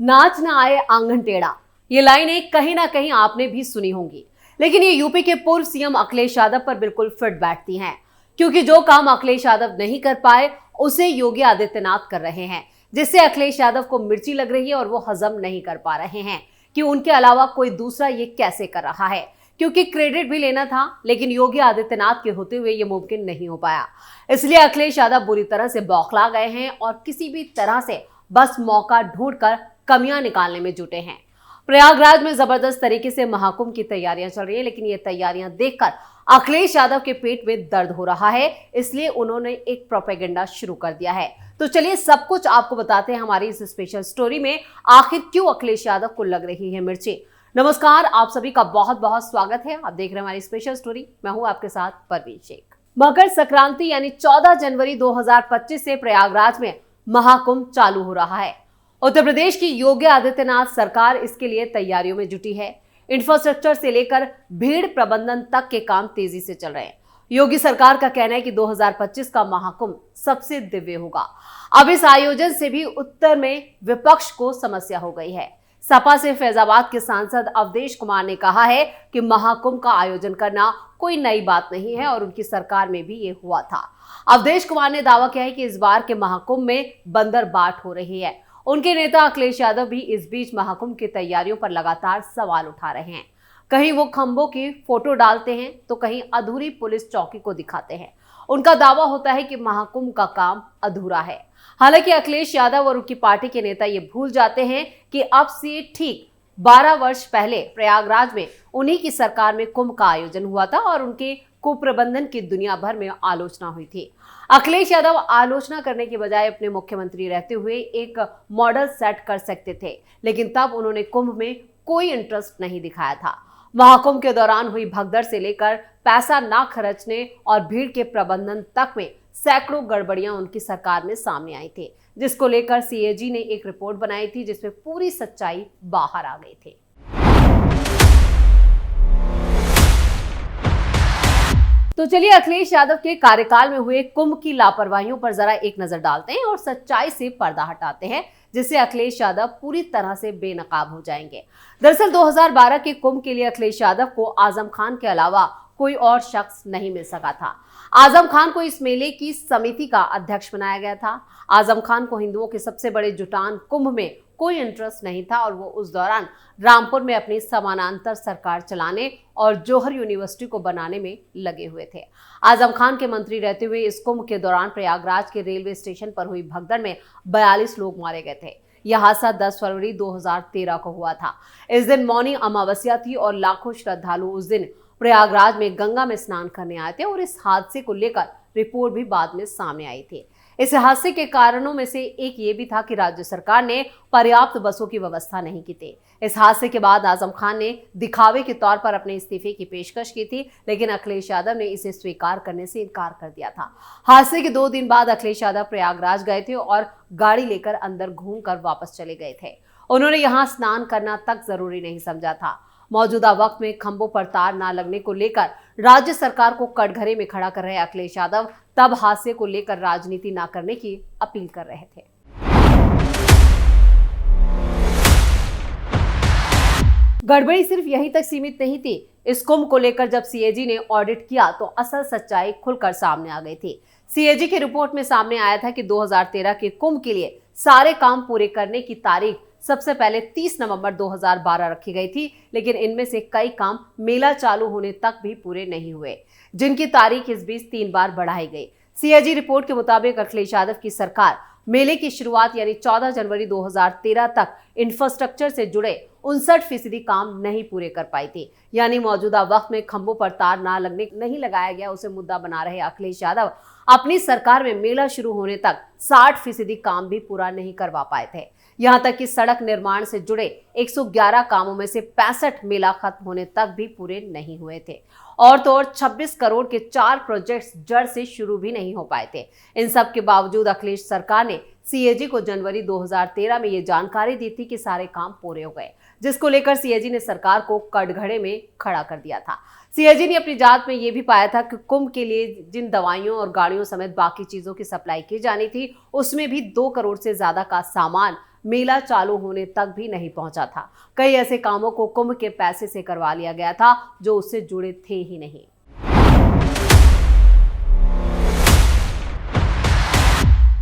नाच ना आए आंगन टेढ़ा, ये लाइनें कहीं ना कहीं आपने भी सुनी होंगी। लेकिन ये यूपी के पूर्व सीएम अखिलेश यादव पर बिल्कुल फिट बैठती हैं, क्योंकि जो काम अखिलेश यादव नहीं कर पाए उसे योगी आदित्यनाथ कर रहे हैं, जिससे अखिलेश यादव को मिर्ची लग रही है और वो हजम नहीं कर पा रहे हैं कि उनके अलावा कोई दूसरा ये कैसे कर रहा है। क्योंकि क्रेडिट भी लेना था, लेकिन योगी आदित्यनाथ के होते हुए ये मुमकिन नहीं हो पाया। इसलिए अखिलेश यादव बुरी तरह से बौखला गए हैं और किसी भी तरह से बस मौका ढूंढकर कमियां निकालने में जुटे हैं। प्रयागराज में जबरदस्त तरीके से महाकुंभ की तैयारियां चल रही है, लेकिन ये तैयारियां देखकर अखिलेश यादव के पेट में दर्द हो रहा है, इसलिए उन्होंने एक प्रोपेगेंडा शुरू कर दिया है। तो चलिए सब कुछ आपको बताते हैं हमारी इस स्पेशल स्टोरी में, आखिर क्यों अखिलेश यादव को लग रही है मिर्ची। नमस्कार, आप सभी का बहुत बहुत स्वागत है। आप देख रहे हैं हमारी स्पेशल स्टोरी। मैं हूं आपके साथ परवीन शेख। मकर संक्रांति यानी 14 जनवरी 2025 से प्रयागराज में महाकुंभ चालू हो रहा है। उत्तर प्रदेश की योगी आदित्यनाथ सरकार इसके लिए तैयारियों में जुटी है। इंफ्रास्ट्रक्चर से लेकर भीड़ प्रबंधन तक के काम तेजी से चल रहे हैं। योगी सरकार का कहना है कि 2025 का महाकुंभ सबसे दिव्य होगा। अब इस आयोजन से भी उत्तर में विपक्ष को समस्या हो गई है। सपा से फैजाबाद के सांसद अवधेश कुमार ने कहा है कि महाकुंभ का आयोजन करना कोई नई बात नहीं है और उनकी सरकार में भी ये हुआ था। अवधेश कुमार ने दावा किया है कि इस बार के महाकुंभ में बंदर बाट हो रही है। उनके नेता अखिलेश यादव भी इस बीच महाकुंभ की तैयारियों पर लगातार सवाल उठा रहे हैं। कहीं वो खंभों की फोटो डालते हैं तो कहीं अधूरी पुलिस चौकी को दिखाते हैं। उनका दावा होता है कि महाकुंभ का काम अधूरा है। हालांकि अखिलेश यादव और उनकी पार्टी के नेता ये भूल जाते हैं कि अब से ठीक 12 वर्ष पहले प्रयागराज में उन्हीं की सरकार में कुंभ का आयोजन हुआ था और उनके कुप्रबंधन की दुनिया भर में आलोचना हुई थी। अखिलेश यादव आलोचना करने के बजाय अपने मुख्यमंत्री रहते हुए एक मॉडल सेट कर सकते थे, लेकिन तब उन्होंने कुंभ में कोई इंटरेस्ट नहीं दिखाया था। महाकुंभ के दौरान हुई भगदड़ से लेकर पैसा ना खर्चने और भीड़ के प्रबंधन तक में सैकड़ों गड़बड़ियां उनकी सरकार में सामने आई थी, जिसको लेकर सीएजी ने एक रिपोर्ट बनाई थी जिसमें पूरी सच्चाई बाहर आ गई थी। तो चलिए अखिलेश यादव के कार्यकाल में हुए कुंभ की लापरवाहियों पर जरा एक नजर डालते हैं और सच्चाई से पर्दा हटाते हैं, जिससे अखिलेश यादव पूरी तरह से बेनकाब हो जाएंगे। दरअसल 2012 के कुंभ के लिए अखिलेश यादव को आजम खान के अलावा कोई और शख्स नहीं मिल सका था। आजम खान को इस मेले की समिति का अध्यक्ष बनाया गया था। आजम खान को हिंदुओं के सबसे बड़े जुटान कुंभ में कोई इंटरेस्ट नहीं था और वो उस दौरान रामपुर में अपनी समानांतर सरकार चलाने और जौहर यूनिवर्सिटी को बनाने में लगे हुए थे। आजम खान के मंत्री रहते हुए इस कुंभ के दौरान प्रयागराज के रेलवे स्टेशन पर हुई भगदड़ में 42 लोग मारे गए थे। यह हादसा 10 फरवरी 2013 को हुआ था। इस दिन मौनी अमावस्या थी और लाखों श्रद्धालु उस दिन प्रयागराज में गंगा में स्नान करने आए थे और इस हादसे को लेकर रिपोर्ट भी बाद में सामने आई थी। इस हादसे के कारणों में से एक ये भी था कि राज्य सरकार ने पर्याप्त बसों की व्यवस्था नहीं की थी। इस हादसे के बाद आजम खान ने दिखावे के तौर पर अपने इस्तीफे की पेशकश की थी, लेकिन अखिलेश यादव ने इसे स्वीकार करने से इनकार कर दिया था। हादसे के 2 दिन बाद अखिलेश यादव प्रयागराज गए थे और गाड़ी लेकर अंदर घूमकर वापस चले गए थे। उन्होंने यहाँ स्नान करना तक जरूरी नहीं समझा था। मौजूदा वक्त में खंभों पर तार न लगने को लेकर राज्य सरकार को कटघरे में खड़ा कर रहे अखिलेश यादव तब हादसे को लेकर राजनीति न करने की अपील कर रहे थे। गड़बड़ी सिर्फ यहीं तक सीमित नहीं थी। इस कुंभ को लेकर जब सीएजी ने ऑडिट किया तो असल सच्चाई खुलकर सामने आ गई थी। सीएजी की रिपोर्ट में सामने आया था कि 2013 के कुंभ के लिए सारे काम पूरे करने की तारीख सबसे पहले 30 नवंबर 2012 रखी गई थी, लेकिन इनमें से कई काम मेला चालू होने तक भी पूरे नहीं हुए, जिनकी तारीख इस बीच 3 बार बढ़ाई गई। सीएजी रिपोर्ट के मुताबिक अखिलेश यादव की सरकार मेले की शुरुआत यानी 14 जनवरी 2013 तक इंफ्रास्ट्रक्चर से जुड़े 59% काम नहीं पूरे कर पाई थी। यानी मौजूदा वक्त में खंभों पर तार ना लगने नहीं लगाया गया उसे मुद्दा बना रहे अखिलेश यादव अपनी सरकार में मेला शुरू होने तक 60% काम भी पूरा नहीं करवा पाए थे। यहां तक कि सड़क निर्माण से जुड़े 111 कामों में से 65 मेला खत्म होने तक भी पूरे नहीं हुए थे। और तो और 26 करोड़ के 4 प्रोजेक्ट्स जड़ से शुरू भी नहीं हो पाए थे। इन सब के बावजूद अखिलेश सरकार ने सीएजी को जनवरी 2013 में ये जानकारी दी थी कि सारे काम पूरे हो गए, जिसको लेकर सीएजी ने सरकार को कटघरे में खड़ा कर दिया था। सीएजी ने अपनी जांच में यह भी पाया था कि कुंभ के लिए जिन दवाइयों और गाड़ियों समेत बाकी चीजों की सप्लाई की जानी थी, उसमें भी 2 करोड़ से ज्यादा का सामान मेला चालू होने तक भी नहीं पहुंचा था। कई ऐसे कामों को कुंभ के पैसे से करवा लिया गया था जो उससे जुड़े थे ही नहीं। –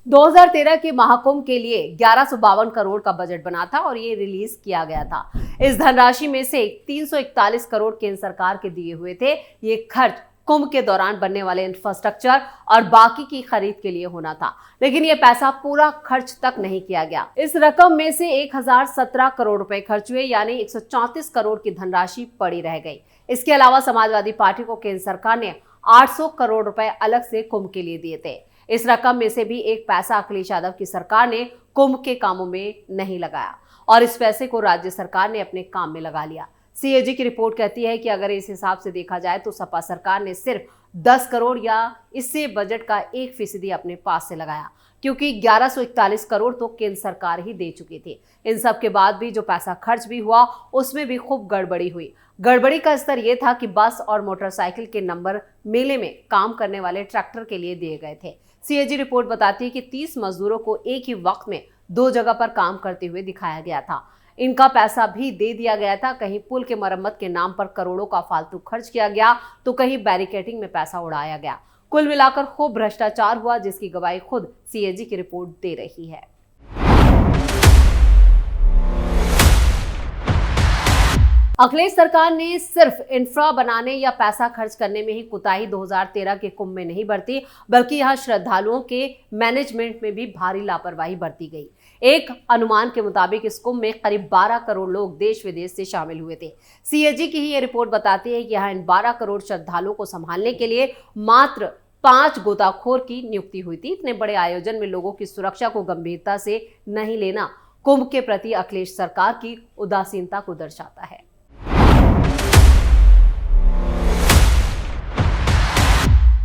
2013 के महाकुंभ के लिए 1152 करोड़ का बजट बना था और ये रिलीज किया गया था। इस धनराशि में से 341 करोड़ केंद्र सरकार के दिए हुए थे। ये खर्च कुंभ के दौरान बनने वाले इंफ्रास्ट्रक्चर और बाकी की खरीद के लिए होना था, लेकिन यह पैसा पूरा खर्च तक नहीं किया गया। इस रकम में से 1017 करोड़ रुपए खर्च हुए, यानी 134 करोड़ की धनराशि पड़ी रह गई। इसके अलावा समाजवादी पार्टी को केंद्र सरकार ने 800 करोड़ रुपए अलग से कुंभ के लिए दिए थे। इस रकम में से भी एक पैसा अखिलेश यादव की सरकार ने कुंभ के कामों में नहीं लगाया और इस पैसे को राज्य सरकार ने अपने काम में लगा लिया। सीएजी की रिपोर्ट कहती है कि अगर इस हिसाब से देखा जाए तो सपा सरकार ने सिर्फ 10 करोड़ या इससे बजट का 1% अपने पास से लगाया, क्योंकि 1141 करोड़ तो केंद्र सरकार ही दे चुकी थी। इन सब के बाद भी जो पैसा खर्च भी हुआ उसमें भी खूब गड़बड़ी हुई। गड़बड़ी का स्तर यह था कि बस और मोटरसाइकिल के नंबर मेले में काम करने वाले ट्रैक्टर के लिए दिए गए थे। सीएजी रिपोर्ट बताती है कि 30 मजदूरों को एक ही वक्त में 2 जगह पर काम करते हुए दिखाया गया था। इनका पैसा भी दे दिया गया था। कहीं पुल के मरम्मत के नाम पर करोड़ों का फालतू खर्च किया गया तो कहीं बैरिकेडिंग में पैसा उड़ाया गया। कुल मिलाकर खूब भ्रष्टाचार हुआ, जिसकी गवाही खुद सीएजी की रिपोर्ट दे रही है। अखिलेश सरकार ने सिर्फ इंफ्रा बनाने या पैसा खर्च करने में ही कुताही 2013 के कुंभ में नहीं बरती, बल्कि यहां श्रद्धालुओं के मैनेजमेंट में भी भारी लापरवाही बरती गई। एक अनुमान के मुताबिक इस कुंभ में करीब 12 करोड़ लोग देश विदेश से शामिल हुए थे। सीएजी की ही ये रिपोर्ट बताती है कि यहाँ इन 12 करोड़ श्रद्धालुओं को संभालने के लिए मात्र 5 गोताखोर की नियुक्ति हुई थी। इतने बड़े आयोजन में लोगों की सुरक्षा को गंभीरता से नहीं लेना कुंभ के प्रति अखिलेश सरकार की उदासीनता को दर्शाता है।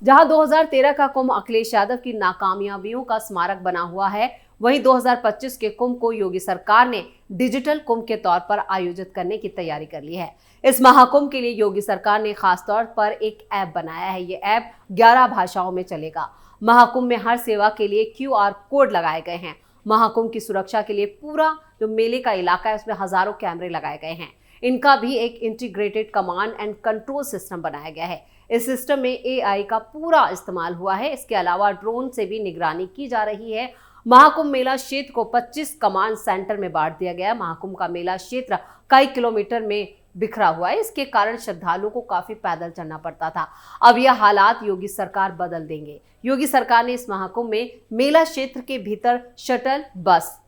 जहां 2013 का कुंभ अखिलेश यादव की नाकामयाबियों का स्मारक बना हुआ है, वहीं 2025 के कुंभ को योगी सरकार ने डिजिटल कुंभ के तौर पर आयोजित करने की तैयारी कर ली है। इस महाकुंभ के लिए योगी सरकार ने खास तौर पर एक ऐप बनाया है। ये ऐप 11 भाषाओं में चलेगा। महाकुंभ में हर सेवा के लिए QR कोड लगाए गए हैं। महाकुंभ की सुरक्षा के लिए पूरा जो मेले का इलाका है उसमें हजारों कैमरे लगाए गए हैं। इनका भी एक integrated command and control system बनाया गया है। इस सिस्टम में AI का पूरा इस्तेमाल हुआ है। इसके अलावा ड्रोन से भी निगरानी की जा रही है। महाकुंभ मेला क्षेत्र को 25 कमांड सेंटर में बांट दिया गया है। महाकुंभ का मेला क्षेत्र कई किलोमीटर में बिखरा हुआ है। इसके कारण श्रद्धालुओं को काफी पैदल चलना पड़ता था। अब यह हालात योगी सरकार बदल देंगे। योगी सरकार ने इस महाकुंभ में मेला क्षेत्र के भीतर शटल बस,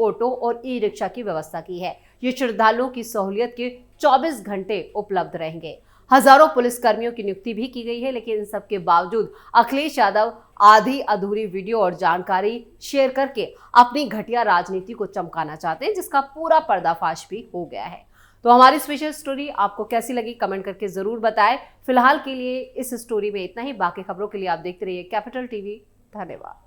ऑटो और रिक्शा की व्यवस्था की है। ये श्रद्धालुओं की सहूलियत के 24 घंटे उपलब्ध रहेंगे। हजारों पुलिस कर्मियों की नियुक्ति भी की गई है, लेकिन इन सब के बावजूद अखिलेश यादव आधी अधूरी वीडियो और जानकारी शेयर करके अपनी घटिया राजनीति को चमकाना चाहते हैं, जिसका पूरा पर्दाफाश भी हो गया है। तो हमारी स्पेशल स्टोरी आपको कैसी लगी कमेंट करके जरूर बताएं। फिलहाल के लिए इस स्टोरी में इतना ही। बाकी खबरों के लिए आप देखते रहिए कैपिटल टीवी। धन्यवाद।